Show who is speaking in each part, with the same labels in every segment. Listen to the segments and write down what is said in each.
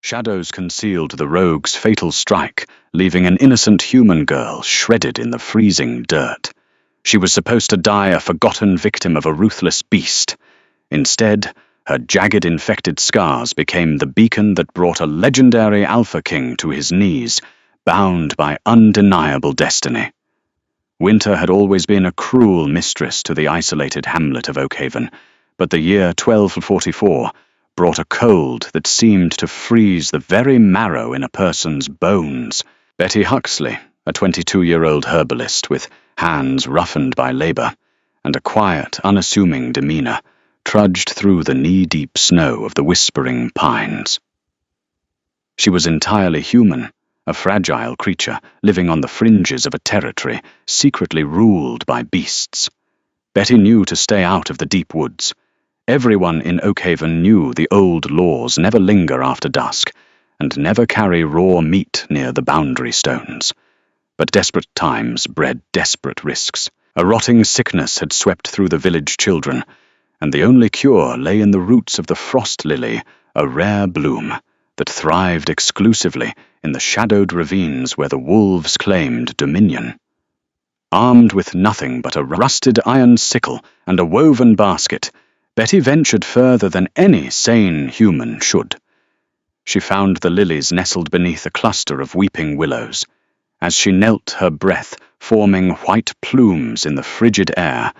Speaker 1: Shadows concealed the rogue's fatal strike, leaving an innocent human girl shredded in the freezing dirt. She was supposed to die a forgotten victim of a ruthless beast. Instead, her jagged infected scars became the beacon that brought a legendary Alpha King to his knees, bound by undeniable destiny. Winter had always been a cruel mistress to the isolated hamlet of Oakhaven, but the year 1244 brought a cold that seemed to freeze the very marrow in a person's bones. Betty Huxley, a 22-year-old herbalist with hands roughened by labor and a quiet, unassuming demeanor, trudged through the knee-deep snow of the whispering pines. She was entirely human, a fragile creature living on the fringes of a territory secretly ruled by beasts. Betty knew to stay out of the deep woods. Everyone in Oakhaven knew the old laws never linger after dusk, and never carry raw meat near the boundary stones. But desperate times bred desperate risks. A rotting sickness had swept through the village children, and the only cure lay in the roots of the frost lily, a rare bloom that thrived exclusively in the shadowed ravines where the wolves claimed dominion. Armed with nothing but a rusted iron sickle and a woven basket, Betty ventured further than any sane human should. She found the lilies nestled beneath a cluster of weeping willows. As she knelt, her breath forming white plumes in the frigid air,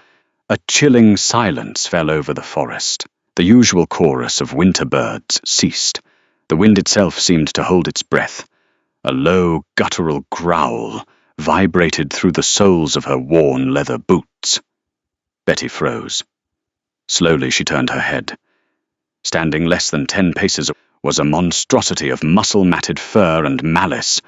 Speaker 1: a chilling silence fell over the forest. The usual chorus of winter birds ceased. The wind itself seemed to hold its breath. A low, guttural growl vibrated through the soles of her worn leather boots. Betty froze. Slowly she turned her head. Standing less than 10 paces was a monstrosity of muscle-matted fur and malice.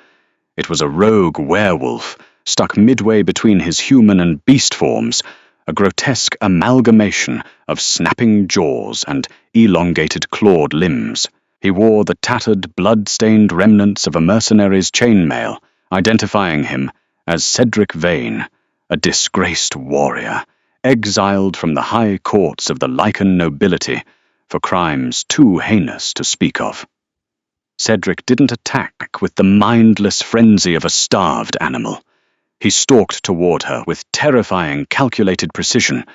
Speaker 1: It was a rogue werewolf, stuck midway between his human and beast forms, a grotesque amalgamation of snapping jaws and elongated clawed limbs. He wore the tattered, blood-stained remnants of a mercenary's chainmail, identifying him as Cedric Vane, a disgraced warrior, exiled from the high courts of the Lycan nobility for crimes too heinous to speak of. Cedric didn't attack with the mindless frenzy of a starved animal. He stalked toward her with terrifying, calculated precision.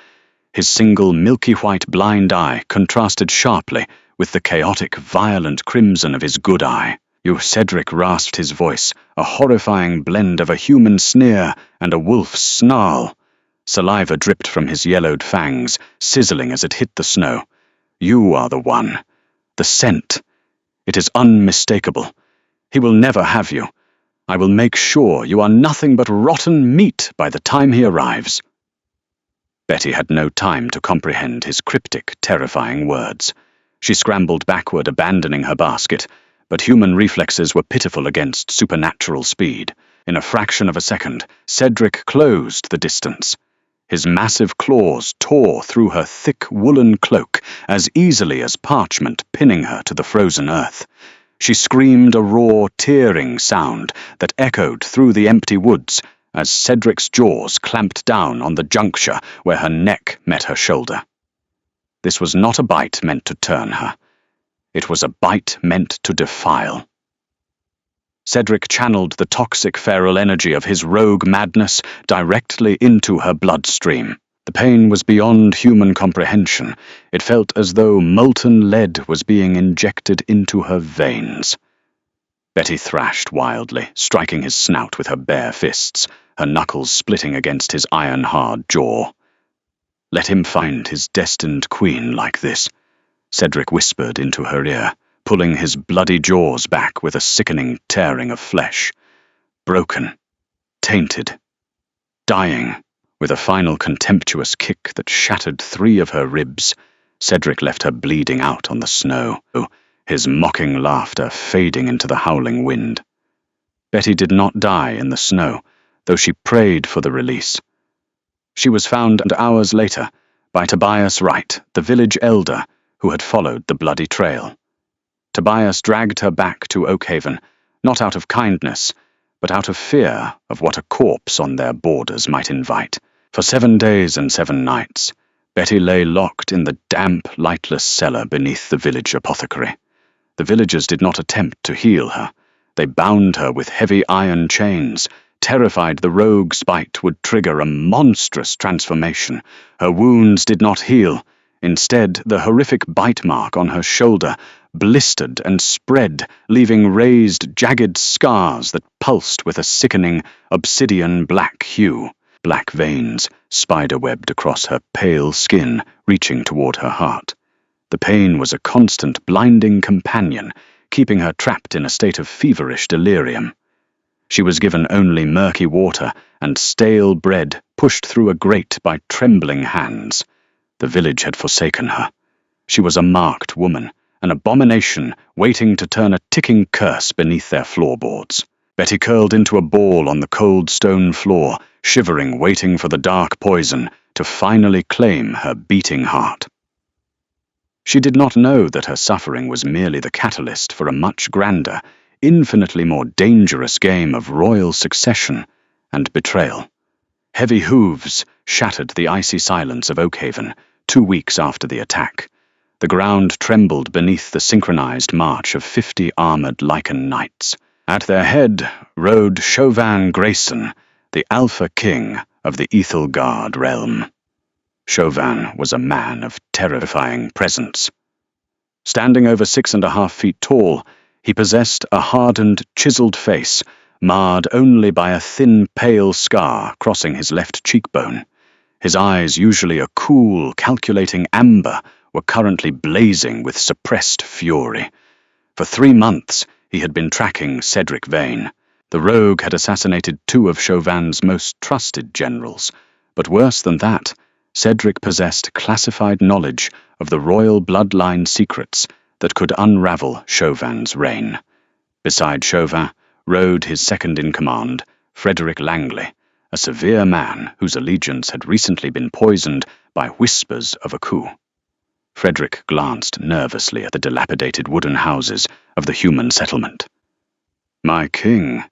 Speaker 1: His single milky-white blind eye contrasted sharply with the chaotic, violent crimson of his good eye. Cedric rasped his voice, a horrifying blend of a human sneer and a wolf's snarl. Saliva dripped from his yellowed fangs, sizzling as it hit the snow. You are the one. The scent. It is unmistakable. He will never have you. I will make sure you are nothing but rotten meat by the time he arrives. Betty had no time to comprehend his cryptic, terrifying words. She scrambled backward, abandoning her basket, but human reflexes were pitiful against supernatural speed. In a fraction of a second, Cedric closed the distance. His massive claws tore through her thick woolen cloak as easily as parchment, pinning her to the frozen earth. She screamed a raw, tearing sound that echoed through the empty woods as Cedric's jaws clamped down on the juncture where her neck met her shoulder. This was not a bite meant to turn her. It was a bite meant to defile. Cedric channeled the toxic feral energy of his rogue madness directly into her bloodstream. The pain was beyond human comprehension. It felt as though molten lead was being injected into her veins. Betty thrashed wildly, striking his snout with her bare fists, her knuckles splitting against his iron-hard jaw. Let him find his destined queen like this, Cedric whispered into her ear, pulling his bloody jaws back with a sickening tearing of flesh. Broken, tainted, dying. With a final contemptuous kick that shattered 3 of her ribs, Cedric left her bleeding out on the snow, his mocking laughter fading into the howling wind. Betty did not die in the snow, though she prayed for the release. She was found hours later by Tobias Wright, the village elder who had followed the bloody trail. Tobias dragged her back to Oakhaven, not out of kindness, but out of fear of what a corpse on their borders might invite. For 7 days and 7 nights, Betty lay locked in the damp, lightless cellar beneath the village apothecary. The villagers did not attempt to heal her. They bound her with heavy iron chains, terrified the rogue's bite would trigger a monstrous transformation. Her wounds did not heal. Instead, the horrific bite mark on her shoulder blistered and spread, leaving raised, jagged scars that pulsed with a sickening, obsidian-black hue. Black veins spider-webbed across her pale skin, reaching toward her heart. The pain was a constant, blinding companion, keeping her trapped in a state of feverish delirium. She was given only murky water and stale bread pushed through a grate by trembling hands. The village had forsaken her. She was a marked woman, an abomination waiting to turn a ticking curse beneath their floorboards. Betty curled into a ball on the cold stone floor, shivering, waiting for the dark poison to finally claim her beating heart. She did not know that her suffering was merely the catalyst for a much grander, infinitely more dangerous game of royal succession and betrayal. Heavy hooves shattered the icy silence of Oakhaven 2 weeks after the attack. The ground trembled beneath the synchronized march of 50 armored Lycan knights. At their head rode Chauvin Grayson, the Alpha King of the Ethelgard realm. Chauvin was a man of terrifying presence. Standing over 6.5 feet tall, he possessed a hardened, chiseled face, marred only by a thin, pale scar crossing his left cheekbone. His eyes, usually a cool, calculating amber, were currently blazing with suppressed fury. For 3 months, he had been tracking Cedric Vane. The rogue had assassinated 2 of Chauvin's most trusted generals, but worse than that, Cedric possessed classified knowledge of the royal bloodline secrets that could unravel Chauvin's reign. Beside Chauvin rode his second-in-command, Frederick Langley, a severe man whose allegiance had recently been poisoned by whispers of a coup. Frederick glanced nervously at the dilapidated wooden houses of the human settlement. "My king,"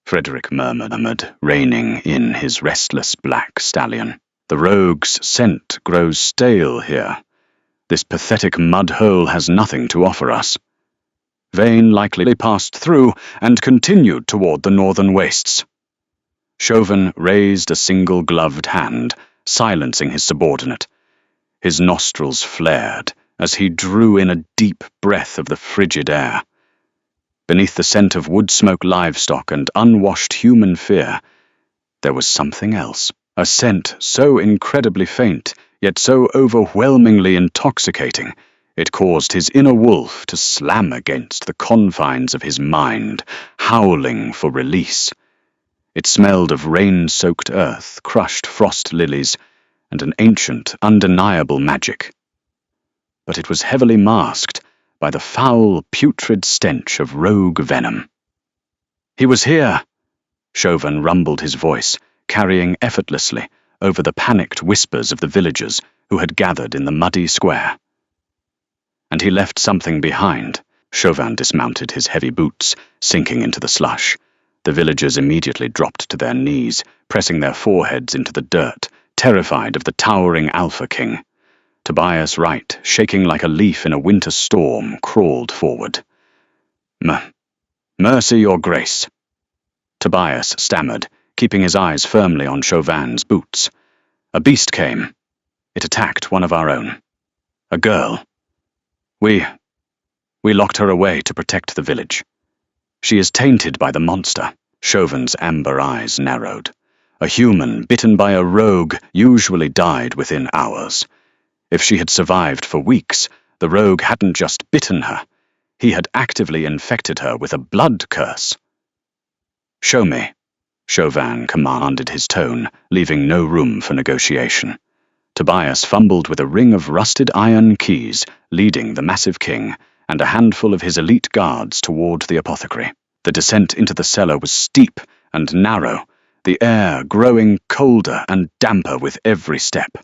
Speaker 1: Frederick murmured, reining in his restless black stallion. "The rogue's scent grows stale here. This pathetic mud hole has nothing to offer us." Vane likely passed through and continued toward the northern wastes. Chauvin raised a single-gloved hand, silencing his subordinate. His nostrils flared as he drew in a deep breath of the frigid air. Beneath the scent of wood-smoke livestock and unwashed human fear, there was something else. A scent so incredibly faint, yet so overwhelmingly intoxicating, it caused his inner wolf to slam against the confines of his mind, howling for release. It smelled of rain-soaked earth, crushed frost lilies, and an ancient, undeniable magic. But it was heavily masked by the foul, putrid stench of rogue venom. "He was here!" Chauvin rumbled his voice, carrying effortlessly over the panicked whispers of the villagers who had gathered in the muddy square. "And he left something behind." Chauvin dismounted his heavy boots, sinking into the slush. The villagers immediately dropped to their knees, pressing their foreheads into the dirt, terrified of the towering Alpha King. Tobias Wright, shaking like a leaf in a winter storm, crawled forward. Mercy, your grace." Tobias stammered, keeping his eyes firmly on Chauvin's boots. "A beast came. It attacked one of our own. A girl. We locked her away to protect the village. She is tainted by the monster." Chauvin's amber eyes narrowed. A human bitten by a rogue usually died within hours. If she had survived for weeks, the rogue hadn't just bitten her. He had actively infected her with a blood curse. "Show me," Chauvin commanded, his tone leaving no room for negotiation. Tobias fumbled with a ring of rusted iron keys, leading the massive king and a handful of his elite guards toward the apothecary. The descent into the cellar was steep and narrow, the air growing colder and damper with every step.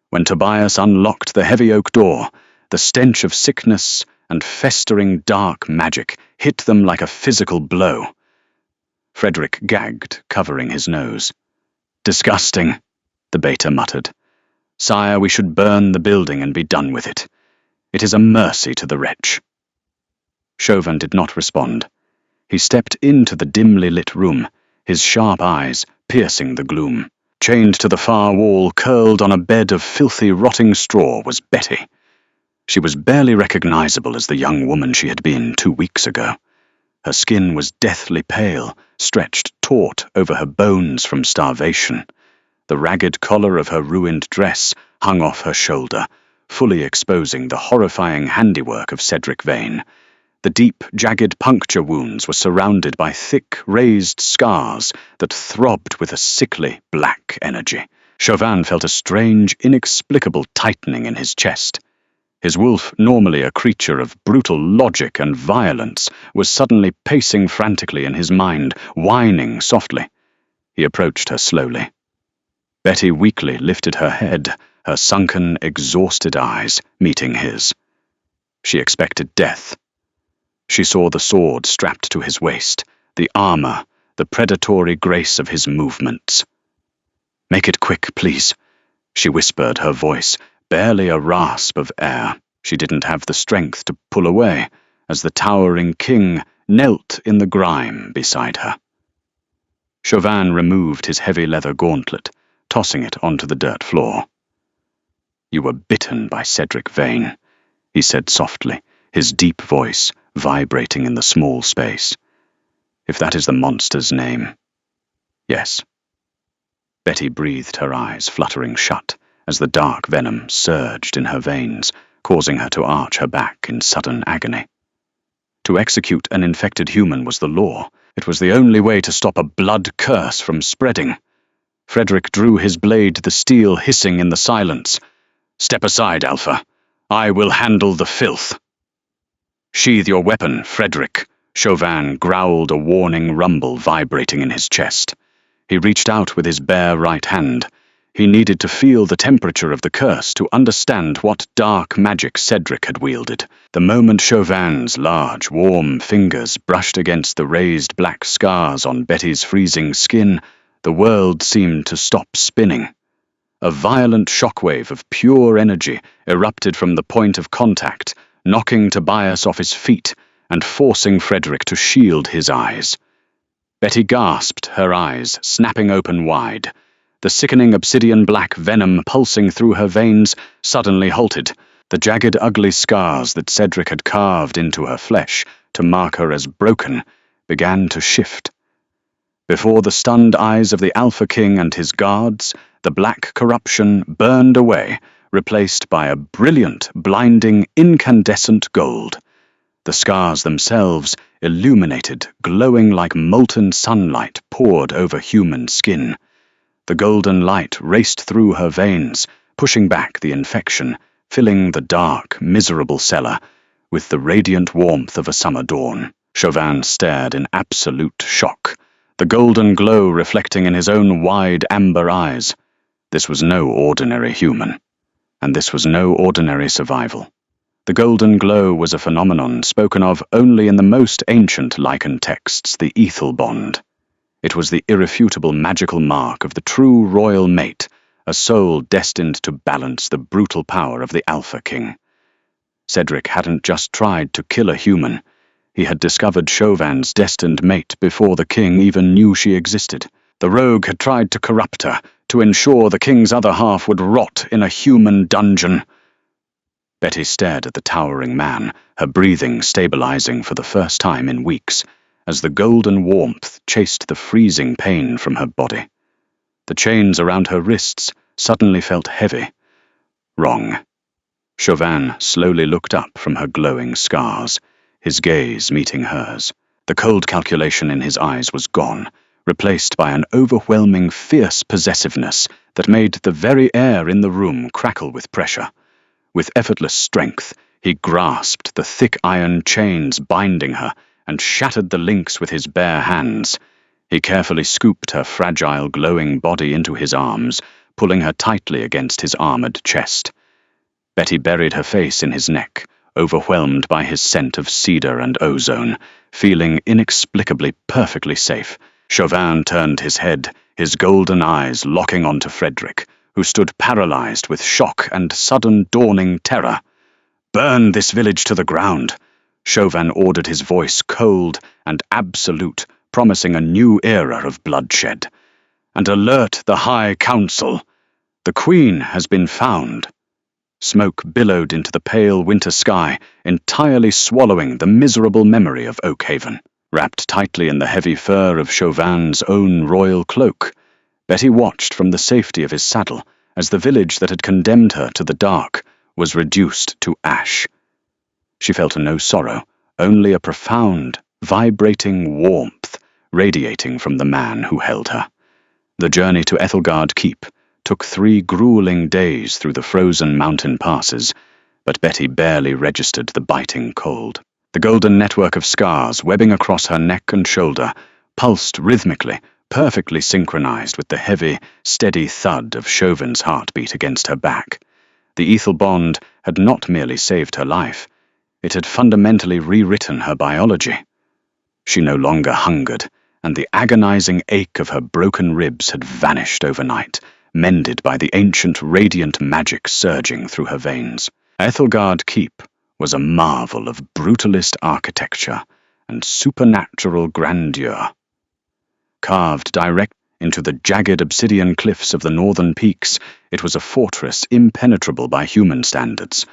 Speaker 1: When Tobias unlocked the heavy oak door, the stench of sickness and festering dark magic hit them like a physical blow. Frederick gagged, covering his nose. "Disgusting," the Beta muttered. "Sire, we should burn the building and be done with it. It is a mercy to the wretch." Chauvin did not respond. He stepped into the dimly lit room, his sharp eyes piercing the gloom. Chained to the far wall, curled on a bed of filthy, rotting straw, was Betty. She was barely recognizable as the young woman she had been 2 weeks ago. Her skin was deathly pale, stretched taut over her bones from starvation. The ragged collar of her ruined dress hung off her shoulder, fully exposing the horrifying handiwork of Cedric Vane. The deep, jagged puncture wounds were surrounded by thick, raised scars that throbbed with a sickly, black energy. Chauvin felt a strange, inexplicable tightening in his chest. His wolf, normally a creature of brutal logic and violence, was suddenly pacing frantically in his mind, whining softly. He approached her slowly. Betty weakly lifted her head, her sunken, exhausted eyes meeting his. She expected death. She saw the sword strapped to his waist, the armor, the predatory grace of his movements. "Make it quick, please," she whispered, her voice barely a rasp of air. She didn't have the strength to pull away, as the towering king knelt in the grime beside her. Chauvin removed his heavy leather gauntlet, tossing it onto the dirt floor. "You were bitten by Cedric Vane," he said softly, his deep voice vibrating in the small space. "If that is the monster's name." "Yes." Betty breathed, her eyes fluttering shut as the dark venom surged in her veins, causing her to arch her back in sudden agony. To execute an infected human was the law. It was the only way to stop a blood curse from spreading. Frederick drew his blade, the steel hissing in the silence. "Step aside, Alpha. I will handle the filth." "Sheathe your weapon, Frederick," Chauvin growled, a warning rumble vibrating in his chest. He reached out with his bare right hand. He needed to feel the temperature of the curse to understand what dark magic Cedric had wielded. The moment Chauvin's large, warm fingers brushed against the raised black scars on Betty's freezing skin, the world seemed to stop spinning. A violent shockwave of pure energy erupted from the point of contact, knocking Tobias off his feet and forcing Frederick to shield his eyes. Betty gasped, her eyes snapping open wide. The sickening obsidian-black venom pulsing through her veins suddenly halted. The jagged, ugly scars that Cedric had carved into her flesh to mark her as broken began to shift. Before the stunned eyes of the Alpha King and his guards, the black corruption burned away, replaced by a brilliant, blinding, incandescent gold. The scars themselves, illuminated, glowing like molten sunlight, poured over human skin. The golden light raced through her veins, pushing back the infection, filling the dark, miserable cellar with the radiant warmth of a summer dawn. Chauvin stared in absolute shock, the golden glow reflecting in his own wide amber eyes. This was no ordinary human, and this was no ordinary survival. The golden glow was a phenomenon spoken of only in the most ancient Lycan texts, the Ethel bond. It was the irrefutable magical mark of the true royal mate, a soul destined to balance the brutal power of the Alpha King. Cedric hadn't just tried to kill a human. He had discovered Chauvin's destined mate before the king even knew she existed. The rogue had tried to corrupt her, to ensure the king's other half would rot in a human dungeon. Betty stared at the towering man, her breathing stabilizing for the first time in weeks, as the golden warmth chased the freezing pain from her body. The chains around her wrists suddenly felt heavy. Wrong. Chauvin slowly looked up from her glowing scars, his gaze meeting hers. The cold calculation in his eyes was gone, replaced by an overwhelming, fierce possessiveness that made the very air in the room crackle with pressure. With effortless strength, he grasped the thick iron chains binding her and shattered the links with his bare hands. He carefully scooped her fragile, glowing body into his arms, pulling her tightly against his armored chest. Betty buried her face in his neck, overwhelmed by his scent of cedar and ozone, feeling inexplicably perfectly safe. Chauvin turned his head, his golden eyes locking onto Frederick, who stood paralyzed with shock and sudden dawning terror. "Burn this village to the ground," Chauvin ordered, his voice cold and absolute, promising a new era of bloodshed. "And alert the High Council. The Queen has been found." Smoke billowed into the pale winter sky, entirely swallowing the miserable memory of Oakhaven. Wrapped tightly in the heavy fur of Chauvin's own royal cloak, Betty watched from the safety of his saddle as the village that had condemned her to the dark was reduced to ash. She felt no sorrow, only a profound, vibrating warmth radiating from the man who held her. The journey to Ethelgard Keep took 3 grueling days through the frozen mountain passes, but Betty barely registered the biting cold. The golden network of scars webbing across her neck and shoulder pulsed rhythmically, perfectly synchronized with the heavy, steady thud of Chauvin's heartbeat against her back. The ethel bond had not merely saved her life, it had fundamentally rewritten her biology. She no longer hungered, and the agonizing ache of her broken ribs had vanished overnight, mended by the ancient radiant magic surging through her veins. Ethelgard Keep was a marvel of brutalist architecture and supernatural grandeur. Carved direct into the jagged obsidian cliffs of the northern peaks, it was a fortress impenetrable by human standards.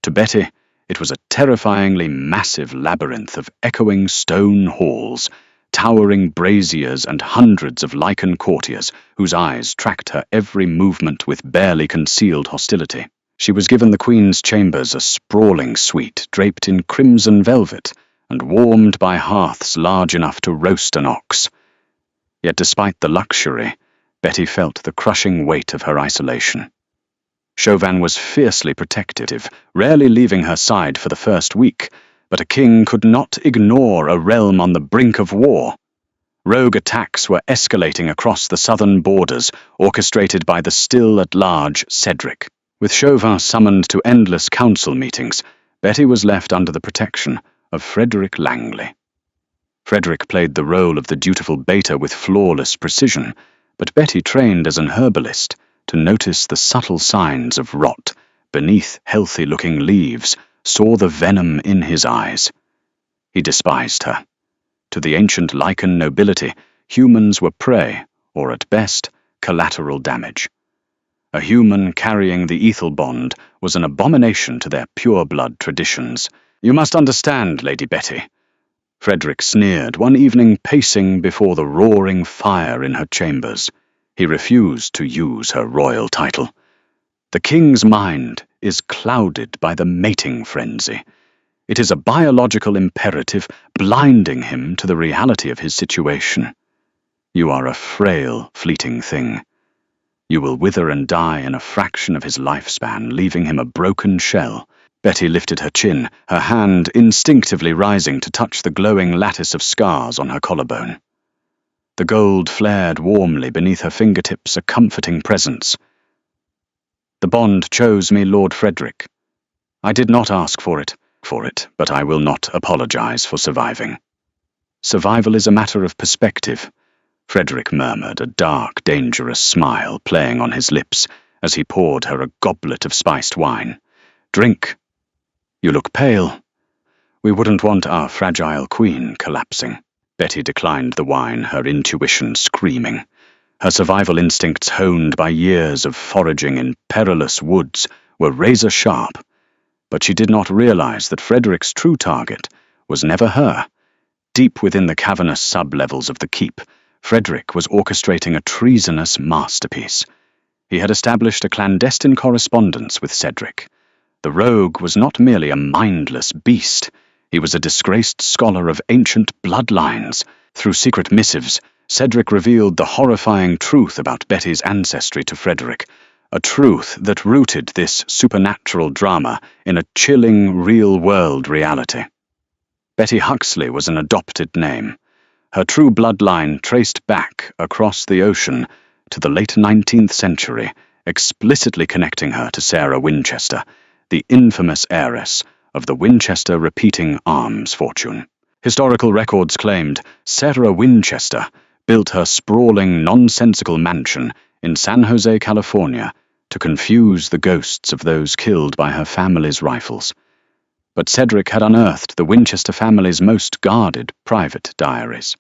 Speaker 1: To Betty, it was a terrifyingly massive labyrinth of echoing stone halls, towering braziers and hundreds of lichen courtiers whose eyes tracked her every movement with barely concealed hostility. She was given the Queen's chambers, a sprawling suite draped in crimson velvet and warmed by hearths large enough to roast an ox. Yet despite the luxury, Betty felt the crushing weight of her isolation. Chauvin was fiercely protective, rarely leaving her side for the first week, but a king could not ignore a realm on the brink of war. Rogue attacks were escalating across the southern borders, orchestrated by the still-at-large Cedric. With Chauvin summoned to endless council meetings, Betty was left under the protection of Frederick Langley. Frederick played the role of the dutiful beta with flawless precision, but Betty trained as an herbalist to notice the subtle signs of rot beneath healthy-looking leaves, saw the venom in his eyes. He despised her. To the ancient lichen nobility, humans were prey, or at best, collateral damage. A human carrying the ethel bond was an abomination to their pure-blood traditions. "You must understand, Lady Betty," Frederick sneered one evening, pacing before the roaring fire in her chambers. He refused to use her royal title. "The king's mind is clouded by the mating frenzy. It is a biological imperative blinding him to the reality of his situation. You are a frail, fleeting thing. You will wither and die in a fraction of his lifespan, leaving him a broken shell." Betty lifted her chin, her hand instinctively rising to touch the glowing lattice of scars on her collarbone. The gold flared warmly beneath her fingertips, a comforting presence. "The bond chose me, Lord Frederick. I did not ask for it, but I will not apologize for surviving." "Survival is a matter of perspective," Frederick murmured, a dark, dangerous smile playing on his lips as he poured her a goblet of spiced wine. "Drink. You look pale. We wouldn't want our fragile queen collapsing." Betty declined the wine, her intuition screaming. Her survival instincts, honed by years of foraging in perilous woods, were razor-sharp. But she did not realize that Frederick's true target was never her. Deep within the cavernous sub-levels of the keep, Frederick was orchestrating a treasonous masterpiece. He had established a clandestine correspondence with Cedric. The rogue was not merely a mindless beast. He was a disgraced scholar of ancient bloodlines. Through secret missives, Cedric revealed the horrifying truth about Betty's ancestry to Frederick, a truth that rooted this supernatural drama in a chilling real-world reality. Betty Huxley was an adopted name. Her true bloodline traced back across the ocean to the late 19th century, explicitly connecting her to Sarah Winchester, the infamous heiress of the Winchester repeating arms fortune. Historical records claimed Sarah Winchester built her sprawling, nonsensical mansion in San Jose, California, to confuse the ghosts of those killed by her family's rifles. but Cedric had unearthed the Winchester family's most guarded private diaries.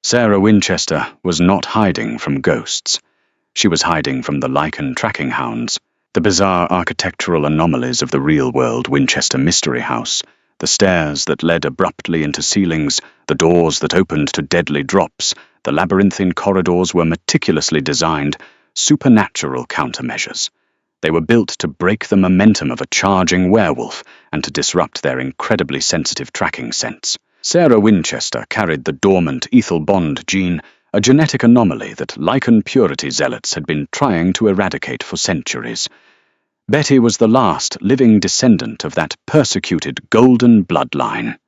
Speaker 1: Sarah Winchester was not hiding from ghosts. She was hiding from the lichen tracking hounds, the bizarre architectural anomalies of the real-world Winchester mystery house, the stairs that led abruptly into ceilings, the doors that opened to deadly drops, the labyrinthine corridors were meticulously designed, supernatural countermeasures. They were built to break the momentum of a charging werewolf and to disrupt their incredibly sensitive tracking sense. Sarah Winchester carried the dormant ethyl bond gene, a genetic anomaly that lichen purity zealots had been trying to eradicate for centuries. Betty was the last living descendant of that persecuted golden bloodline.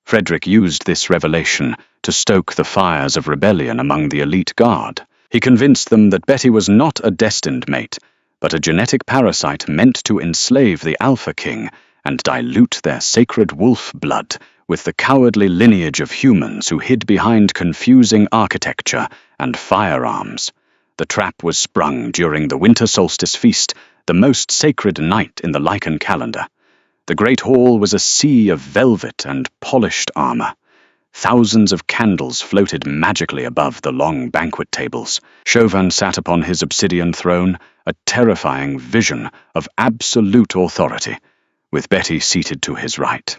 Speaker 1: Frederick used this revelation to stoke the fires of rebellion among the elite guard. He convinced them that Betty was not a destined mate, but a genetic parasite meant to enslave the Alpha King and dilute their sacred wolf blood with the cowardly lineage of humans who hid behind confusing architecture and firearms. The trap was sprung during the winter solstice feast, the most sacred night in the Lichen calendar. The great hall was a sea of velvet and polished armor. Thousands of candles floated magically above the long banquet tables. Chauvin sat upon his obsidian throne, a terrifying vision of absolute authority, with Betty seated to his right.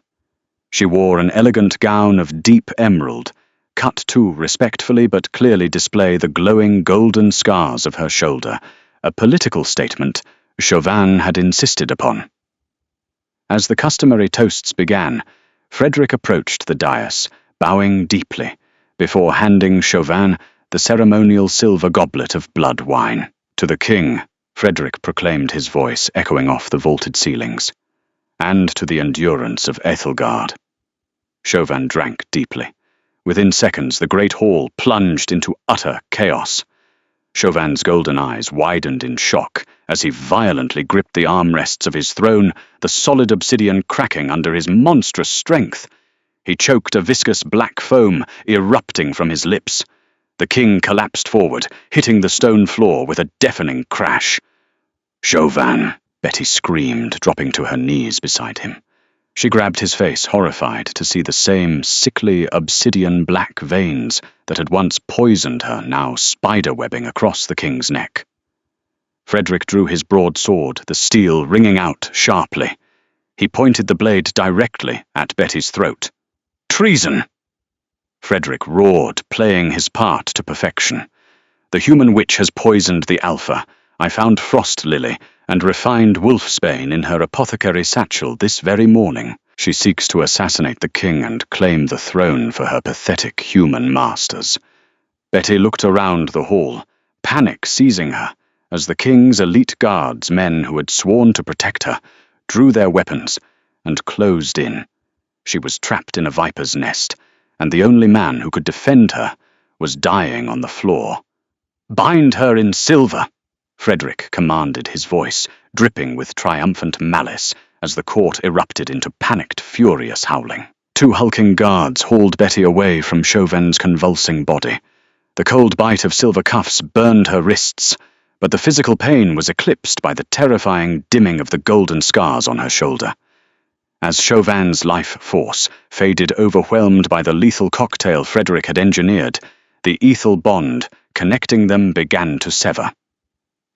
Speaker 1: She wore an elegant gown of deep emerald, cut to respectfully but clearly display the glowing golden scars of her shoulder, a political statement Chauvin had insisted upon. As the customary toasts began, Frederick approached the dais, bowing deeply, before handing Chauvin the ceremonial silver goblet of blood wine. To the king, Frederick proclaimed, his voice echoing off the vaulted ceilings, and to the endurance of Ethelgard. Chauvin drank deeply. Within seconds, the great hall plunged into utter chaos. Chauvin's golden eyes widened in shock as he violently gripped the armrests of his throne, the solid obsidian cracking under his monstrous strength. He choked a viscous black foam erupting from his lips. The king collapsed forward, hitting the stone floor with a deafening crash. "Chauvin!" Betty screamed, dropping to her knees beside him. She grabbed his face, horrified to see the same sickly obsidian black veins that had once poisoned her now spiderwebbing across the king's neck. Frederick drew his broadsword, the steel ringing out sharply. He pointed the blade directly at Betty's throat. "Treason!" Frederick roared, playing his part to perfection. "The human witch has poisoned the Alpha. I found frost lily and refined wolfsbane in her apothecary satchel this very morning. She seeks to assassinate the king and claim the throne for her pathetic human masters." Betty looked around the hall, panic seizing her, as the king's elite guards, men who had sworn to protect her, drew their weapons and closed in. She was trapped in a viper's nest, and the only man who could defend her was dying on the floor. "Bind her in silver!" Frederick commanded, his voice dripping with triumphant malice as the court erupted into panicked, furious howling. Two hulking guards hauled Betty away from Chauvin's convulsing body. The cold bite of silver cuffs burned her wrists, but the physical pain was eclipsed by the terrifying dimming of the golden scars on her shoulder. As Chauvin's life force faded, overwhelmed by the lethal cocktail Frederick had engineered, the ethyl bond connecting them began to sever.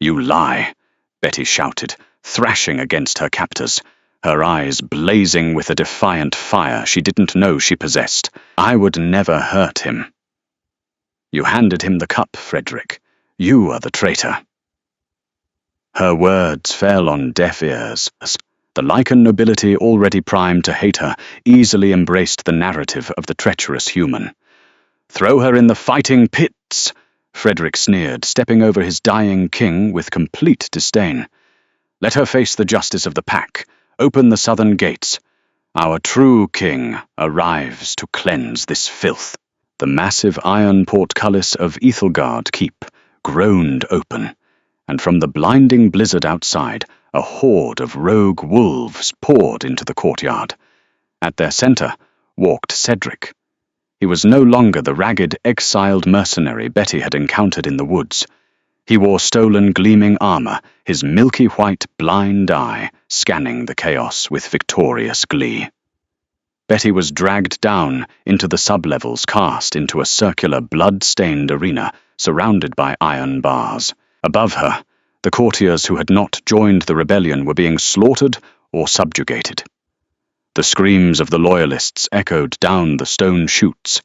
Speaker 1: "You lie," Betty shouted, thrashing against her captors, her eyes blazing with a defiant fire she didn't know she possessed. "I would never hurt him." "You handed him the cup, Frederick. You are the traitor." Her words fell on deaf ears. The lichen nobility, already primed to hate her, easily embraced the narrative of the treacherous human. "Throw her in the fighting pits," Frederick sneered, stepping over his dying king with complete disdain. "Let her face the justice of the pack. Open the southern gates. Our true king arrives to cleanse this filth." The massive iron portcullis of Ethelgard Keep groaned open, and from the blinding blizzard outside, a horde of rogue wolves poured into the courtyard. At their center walked Cedric. He was no longer the ragged, exiled mercenary Betty had encountered in the woods. He wore stolen gleaming armor, his milky white blind eye scanning the chaos with victorious glee. Betty was dragged down into the sublevels, cast into a circular blood-stained arena surrounded by iron bars. Above her, the courtiers who had not joined the rebellion were being slaughtered or subjugated. The screams of the loyalists echoed down the stone chutes.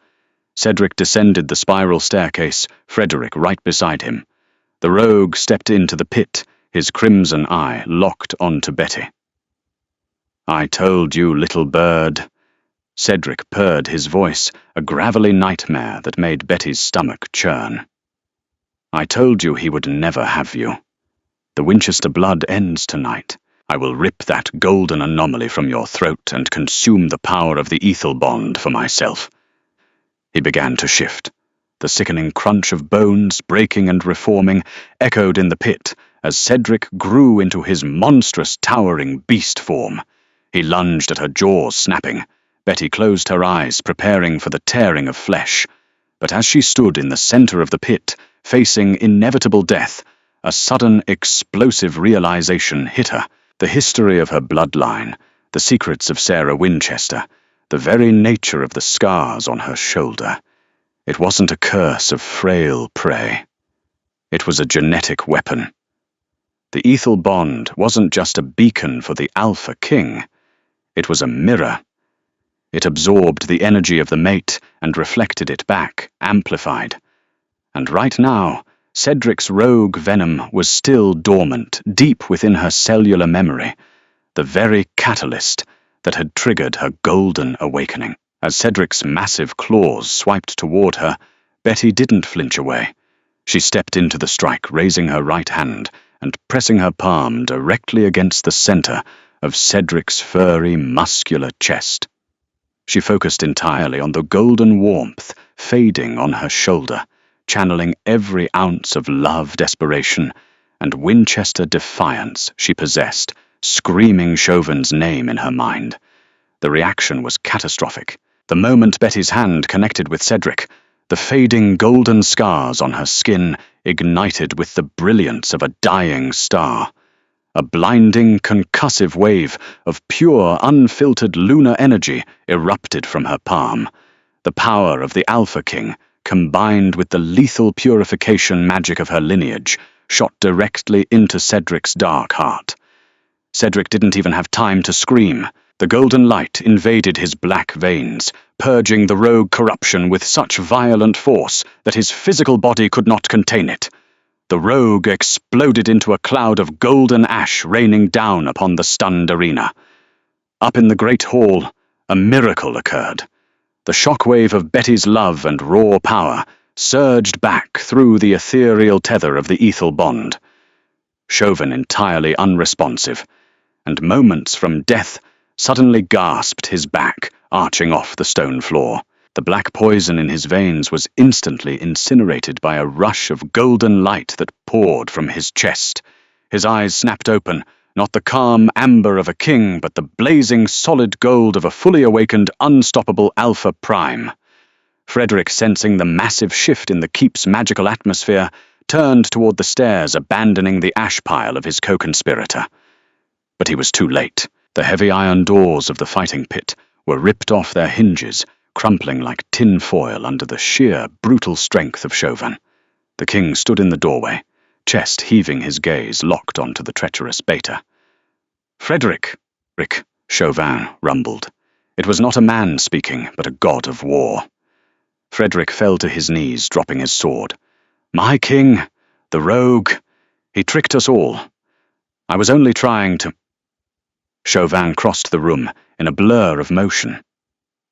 Speaker 1: Cedric descended the spiral staircase, Frederick right beside him. The rogue stepped into the pit, his crimson eye locked onto Betty. "I told you, little bird." Cedric purred his voice, a gravelly nightmare that made Betty's stomach churn. "I told you he would never have you. The Winchester blood ends tonight. I will rip that golden anomaly from your throat and consume the power of the ethel bond for myself." He began to shift. The sickening crunch of bones breaking and reforming echoed in the pit as Cedric grew into his monstrous towering beast form. He lunged at her, jaws snapping. Betty closed her eyes, preparing for the tearing of flesh. But as she stood in the center of the pit, facing inevitable death, a sudden explosive realization hit her. The history of her bloodline, the secrets of Sarah Winchester, the very nature of the scars on her shoulder. It wasn't a curse of frail prey. It was a genetic weapon. The ethel bond wasn't just a beacon for the Alpha King. It was a mirror. It absorbed the energy of the mate and reflected it back, amplified. And right now, Cedric's rogue venom was still dormant, deep within her cellular memory, the very catalyst that had triggered her golden awakening. As Cedric's massive claws swiped toward her, Betty didn't flinch away. She stepped into the strike, raising her right hand and pressing her palm directly against the center of Cedric's furry, muscular chest. She focused entirely on the golden warmth fading on her shoulder, channeling every ounce of love desperation and Winchester defiance she possessed, screaming Chauvin's name in her mind. The reaction was catastrophic. The moment Betty's hand connected with Cedric, the fading golden scars on her skin ignited with the brilliance of a dying star. A blinding, concussive wave of pure, unfiltered lunar energy erupted from her palm. The power of the Alpha King, combined with the lethal purification magic of her lineage, shot directly into Cedric's dark heart. Cedric didn't even have time to scream. The golden light invaded his black veins, purging the rogue corruption with such violent force that his physical body could not contain it. The rogue exploded into a cloud of golden ash raining down upon the stunned arena. Up in the great hall, a miracle occurred. The shockwave of Betty's love and raw power surged back through the ethereal tether of the ethel bond. Chauvin entirely unresponsive, and moments from death suddenly gasped, his back arching off the stone floor. The black poison in his veins was instantly incinerated by a rush of golden light that poured from his chest. His eyes snapped open, not the calm amber of a king, but the blazing solid gold of a fully awakened, unstoppable Alpha Prime. Frederick, sensing the massive shift in the keep's magical atmosphere, turned toward the stairs, abandoning the ash pile of his co-conspirator. But he was too late. The heavy iron doors of the fighting pit were ripped off their hinges, crumpling like tin foil under the sheer, brutal strength of Chauvin. The king stood in the doorway, chest heaving, his gaze locked onto the treacherous Beta. "Frederick," Rick, Chauvin rumbled. It was not a man speaking, but a god of war. Frederick fell to his knees, dropping his sword. "My king, the rogue, he tricked us all. I was only trying to—" Chauvin crossed the room in a blur of motion.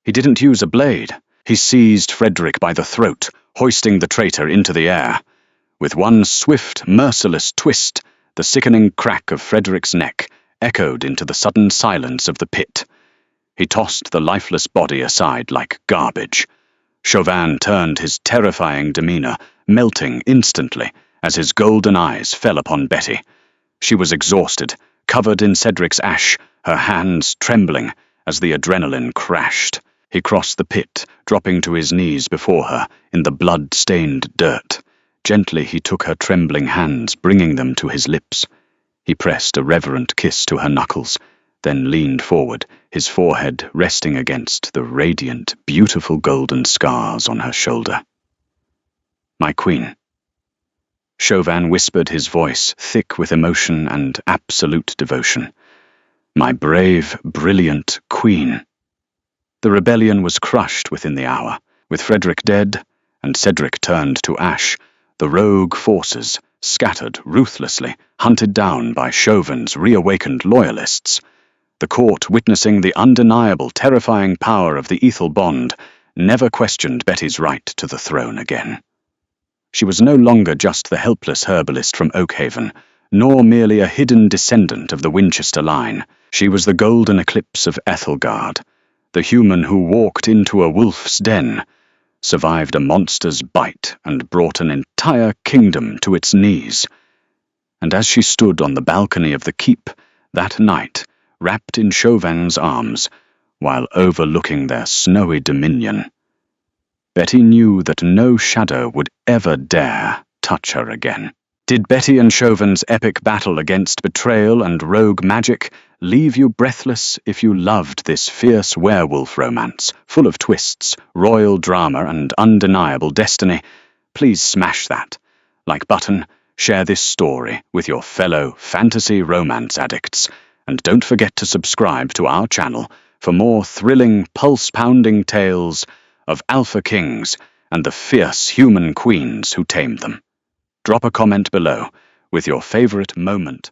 Speaker 1: He didn't use a blade. He seized Frederick by the throat, hoisting the traitor into the air. With one swift, merciless twist, the sickening crack of Frederick's neck echoed into the sudden silence of the pit. He tossed the lifeless body aside like garbage. Chauvin turned, his terrifying demeanor melting instantly as his golden eyes fell upon Betty. She was exhausted, covered in Cedric's ash, her hands trembling as the adrenaline crashed. He crossed the pit, dropping to his knees before her in the blood-stained dirt. Gently he took her trembling hands, bringing them to his lips. He pressed a reverent kiss to her knuckles, then leaned forward, his forehead resting against the radiant, beautiful golden scars on her shoulder. "My queen." Chauvin whispered, his voice thick with emotion and absolute devotion. "My brave, brilliant queen." The rebellion was crushed within the hour. With Frederick dead and Cedric turned to ash, the rogue forces, scattered ruthlessly, hunted down by Chauvin's reawakened loyalists. The court, witnessing the undeniable, terrifying power of the Ethel bond, never questioned Betty's right to the throne again. She was no longer just the helpless herbalist from Oakhaven, nor merely a hidden descendant of the Winchester line. She was the golden eclipse of Ethelgard, the human who walked into a wolf's den, survived a monster's bite, and brought an entire kingdom to its knees. And as she stood on the balcony of the keep that night, wrapped in Chauvin's arms, while overlooking their snowy dominion, Betty knew that no shadow would ever dare touch her again. Did Betty and Chauvin's epic battle against betrayal and rogue magic leave you breathless if you loved this fierce werewolf romance, full of twists, royal drama, and undeniable destiny? Please smash that like button, share this story with your fellow fantasy romance addicts, and don't forget to subscribe to our channel for more thrilling, pulse-pounding tales of alpha kings and the fierce human queens who tamed them. Drop a comment below with your favorite moment